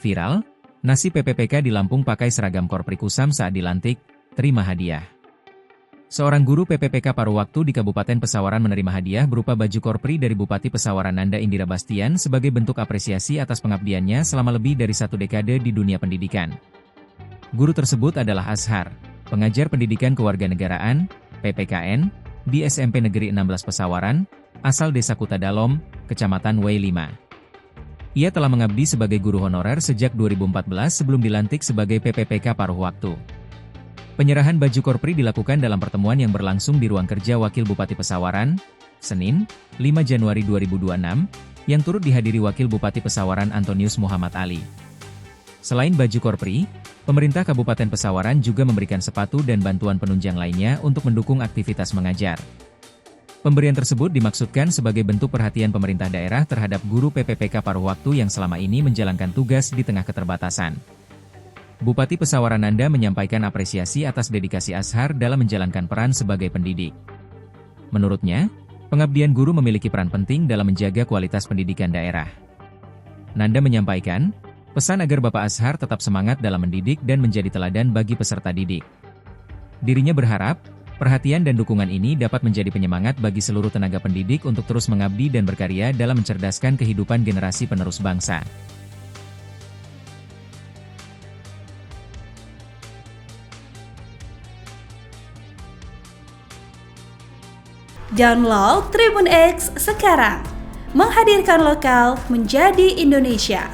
Viral, nasib PPPK di Lampung pakai seragam Korprikusam saat dilantik, terima hadiah. Seorang guru PPPK paruh waktu di Kabupaten Pesawaran menerima hadiah berupa baju korpri dari Bupati Pesawaran Nanda Indira Bastian sebagai bentuk apresiasi atas pengabdiannya selama lebih dari 1 dekade di dunia pendidikan. Guru tersebut adalah Azhar, pengajar pendidikan kewarganegaraan, PPKN, di SMP Negeri 16 Pesawaran, asal Desa Kutadalom, Kecamatan Wai 5. Ia telah mengabdi sebagai guru honorer sejak 2014 sebelum dilantik sebagai PPPK paruh waktu. Penyerahan baju korpri dilakukan dalam pertemuan yang berlangsung di ruang kerja Wakil Bupati Pesawaran, Senin, 5 Januari 2026, yang turut dihadiri Wakil Bupati Pesawaran Antonius Muhammad Ali. Selain baju korpri, pemerintah Kabupaten Pesawaran juga memberikan sepatu dan bantuan penunjang lainnya untuk mendukung aktivitas mengajar. Pemberian tersebut dimaksudkan sebagai bentuk perhatian pemerintah daerah terhadap guru PPPK paruh waktu yang selama ini menjalankan tugas di tengah keterbatasan. Bupati Pesawaran Nanda menyampaikan apresiasi atas dedikasi Azhar dalam menjalankan peran sebagai pendidik. Menurutnya, pengabdian guru memiliki peran penting dalam menjaga kualitas pendidikan daerah. Nanda menyampaikan, pesan agar Bapak Azhar tetap semangat dalam mendidik dan menjadi teladan bagi peserta didik. Dirinya berharap, perhatian dan dukungan ini dapat menjadi penyemangat bagi seluruh tenaga pendidik untuk terus mengabdi dan berkarya dalam mencerdaskan kehidupan generasi penerus bangsa. Download Tribun X sekarang, menghadirkan lokal menjadi Indonesia.